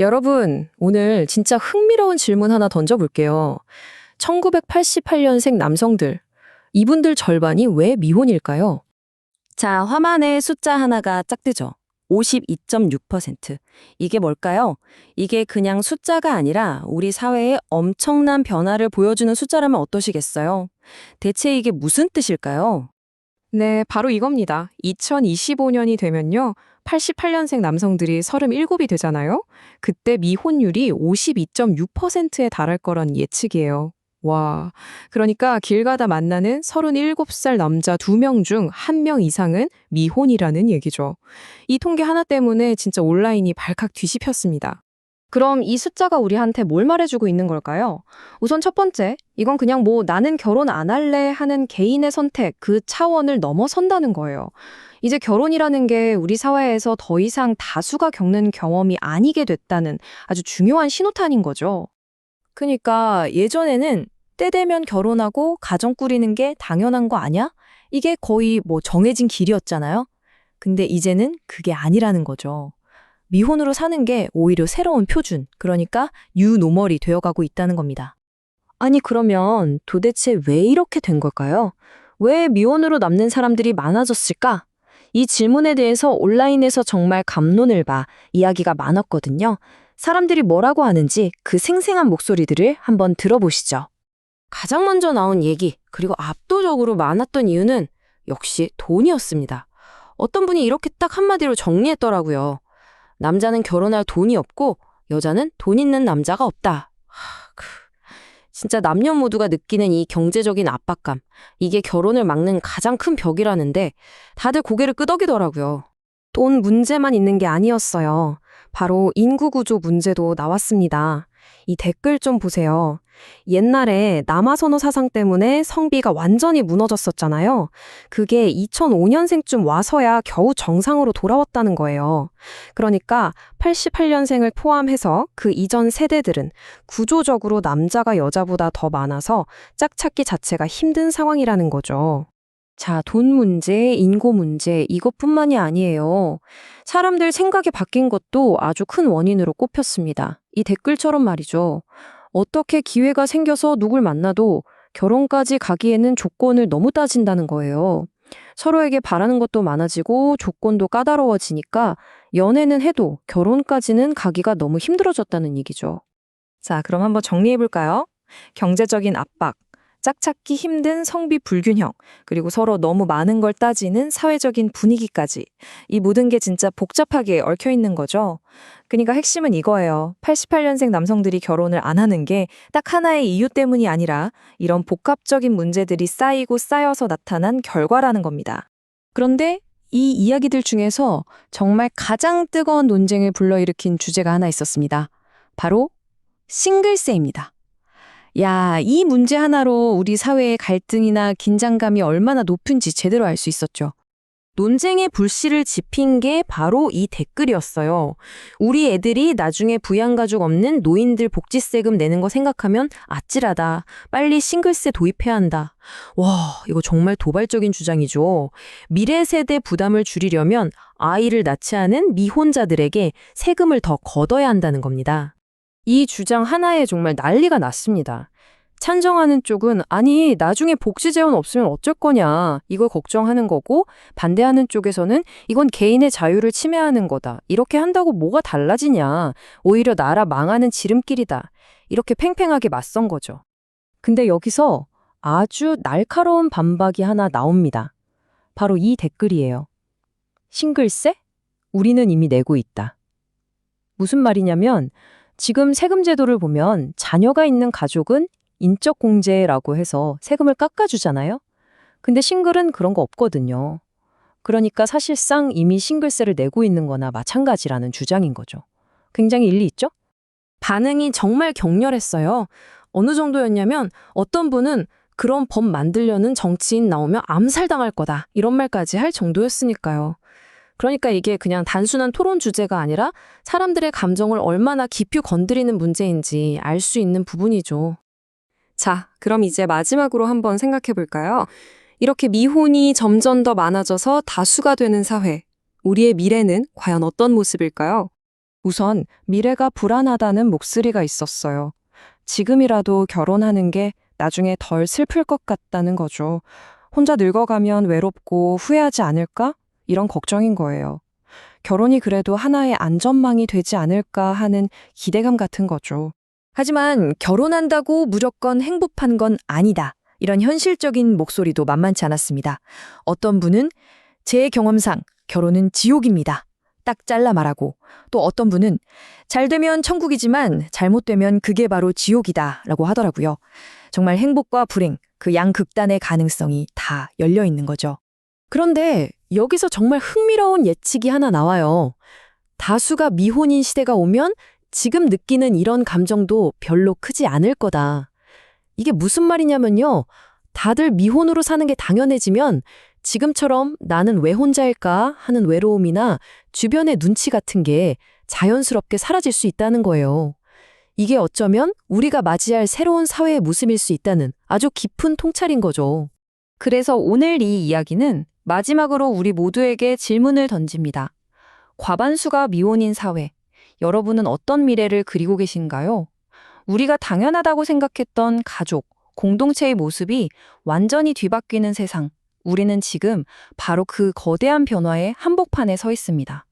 여러분, 오늘 진짜 흥미로운 질문 하나 던져볼게요. 1988년생 남성들, 이분들 절반이 왜 미혼일까요? 자, 화면에 숫자 하나가 짝 뜨죠. 52.6%. 이게 뭘까요? 이게 그냥 숫자가 아니라 우리 사회에 엄청난 변화를 보여주는 숫자라면 어떠시겠어요? 대체 이게 무슨 뜻일까요? 네, 바로 이겁니다. 2025년이 되면요. 88년생 남성들이 37이 되잖아요. 그때 미혼율이 52.6%에 달할 거란 예측이에요. 와, 그러니까 길 가다 만나는 37살 남자 2명 중 1명 이상은 미혼이라는 얘기죠. 이 통계 하나 때문에 진짜 온라인이 발칵 뒤집혔습니다. 그럼 이 숫자가 우리한테 뭘 말해주고 있는 걸까요? 우선 첫 번째, 이건 그냥 뭐 나는 결혼 안 할래 하는 개인의 선택, 그 차원을 넘어선다는 거예요. 이제 결혼이라는 게 우리 사회에서 더 이상 다수가 겪는 경험이 아니게 됐다는 아주 중요한 신호탄인 거죠. 그러니까 예전에는 때 되면 결혼하고 가정 꾸리는 게 당연한 거 아니야? 이게 거의 뭐 정해진 길이었잖아요. 근데 이제는 그게 아니라는 거죠. 미혼으로 사는 게 오히려 새로운 표준, 그러니까 뉴노멀이 되어가고 있다는 겁니다. 아니 그러면 도대체 왜 이렇게 된 걸까요? 왜 미혼으로 남는 사람들이 많아졌을까? 이 질문에 대해서 온라인에서 정말 갑론을 봐 이야기가 많았거든요. 사람들이 뭐라고 하는지 그 생생한 목소리들을 한번 들어보시죠. 가장 먼저 나온 얘기, 그리고 압도적으로 많았던 이유는 역시 돈이었습니다. 어떤 분이 이렇게 딱 한마디로 정리했더라고요. 남자는 결혼할 돈이 없고 여자는 돈 있는 남자가 없다. 진짜 남녀 모두가 느끼는 이 경제적인 압박감, 이게 결혼을 막는 가장 큰 벽이라는데 다들 고개를 끄덕이더라고요. 돈 문제만 있는 게 아니었어요. 바로 인구 구조 문제도 나왔습니다. 이 댓글 좀 보세요. 옛날에 남아선호 사상 때문에 성비가 완전히 무너졌었잖아요. 그게 2005년생쯤 와서야 겨우 정상으로 돌아왔다는 거예요. 그러니까 88년생을 포함해서 그 이전 세대들은 구조적으로 남자가 여자보다 더 많아서 짝찾기 자체가 힘든 상황이라는 거죠. 자, 돈 문제, 인구 문제, 이것뿐만이 아니에요. 사람들 생각이 바뀐 것도 아주 큰 원인으로 꼽혔습니다. 이 댓글처럼 말이죠. 어떻게 기회가 생겨서 누굴 만나도 결혼까지 가기에는 조건을 너무 따진다는 거예요. 서로에게 바라는 것도 많아지고 조건도 까다로워지니까 연애는 해도 결혼까지는 가기가 너무 힘들어졌다는 얘기죠. 자, 그럼 한번 정리해볼까요? 경제적인 압박, 짝찾기 힘든 성비 불균형, 그리고 서로 너무 많은 걸 따지는 사회적인 분위기까지. 이 모든 게 진짜 복잡하게 얽혀 있는 거죠. 그러니까 핵심은 이거예요. 88년생 남성들이 결혼을 안 하는 게 딱 하나의 이유 때문이 아니라 이런 복합적인 문제들이 쌓이고 쌓여서 나타난 결과라는 겁니다. 그런데 이 이야기들 중에서 정말 가장 뜨거운 논쟁을 불러일으킨 주제가 하나 있었습니다. 바로 싱글세입니다. 야, 이 문제 하나로 우리 사회의 갈등이나 긴장감이 얼마나 높은지 제대로 알 수 있었죠. 논쟁의 불씨를 지핀 게 바로 이 댓글이었어요. 우리 애들이 나중에 부양가족 없는 노인들 복지세금 내는 거 생각하면 아찔하다. 빨리 싱글세 도입해야 한다. 와, 이거 정말 도발적인 주장이죠. 미래 세대 부담을 줄이려면 아이를 낳지 않은 미혼자들에게 세금을 더 걷어야 한다는 겁니다. 이 주장 하나에 정말 난리가 났습니다. 찬성하는 쪽은 아니 나중에 복지 재원 없으면 어쩔 거냐 이걸 걱정하는 거고, 반대하는 쪽에서는 이건 개인의 자유를 침해하는 거다. 이렇게 한다고 뭐가 달라지냐. 오히려 나라 망하는 지름길이다. 이렇게 팽팽하게 맞선 거죠. 근데 여기서 아주 날카로운 반박이 하나 나옵니다. 바로 이 댓글이에요. 싱글세? 우리는 이미 내고 있다. 무슨 말이냐면 지금 세금 제도를 보면 자녀가 있는 가족은 인적 공제라고 해서 세금을 깎아주잖아요. 근데 싱글은 그런 거 없거든요. 그러니까 사실상 이미 싱글세를 내고 있는 거나 마찬가지라는 주장인 거죠. 굉장히 일리 있죠? 반응이 정말 격렬했어요. 어느 정도였냐면 어떤 분은 그런 법 만들려는 정치인 나오면 암살당할 거다. 이런 말까지 할 정도였으니까요. 그러니까 이게 그냥 단순한 토론 주제가 아니라 사람들의 감정을 얼마나 깊이 건드리는 문제인지 알 수 있는 부분이죠. 자, 그럼 이제 마지막으로 한번 생각해 볼까요? 이렇게 미혼이 점점 더 많아져서 다수가 되는 사회, 우리의 미래는 과연 어떤 모습일까요? 우선 미래가 불안하다는 목소리가 있었어요. 지금이라도 결혼하는 게 나중에 덜 슬플 것 같다는 거죠. 혼자 늙어가면 외롭고 후회하지 않을까? 이런 걱정인 거예요. 결혼이 그래도 하나의 안전망이 되지 않을까 하는 기대감 같은 거죠. 하지만 결혼한다고 무조건 행복한 건 아니다. 이런 현실적인 목소리도 만만치 않았습니다. 어떤 분은 제 경험상 결혼은 지옥입니다. 딱 잘라 말하고, 또 어떤 분은 잘 되면 천국이지만 잘못되면 그게 바로 지옥이다 라고 하더라고요. 정말 행복과 불행, 그 양극단의 가능성이 다 열려 있는 거죠. 그런데 여기서 정말 흥미로운 예측이 하나 나와요. 다수가 미혼인 시대가 오면 지금 느끼는 이런 감정도 별로 크지 않을 거다. 이게 무슨 말이냐면요. 다들 미혼으로 사는 게 당연해지면 지금처럼 나는 왜 혼자일까 하는 외로움이나 주변의 눈치 같은 게 자연스럽게 사라질 수 있다는 거예요. 이게 어쩌면 우리가 맞이할 새로운 사회의 모습일 수 있다는 아주 깊은 통찰인 거죠. 그래서 오늘 이 이야기는 마지막으로 우리 모두에게 질문을 던집니다. 과반수가 미혼인 사회, 여러분은 어떤 미래를 그리고 계신가요? 우리가 당연하다고 생각했던 가족, 공동체의 모습이 완전히 뒤바뀌는 세상, 우리는 지금 바로 그 거대한 변화의 한복판에 서 있습니다.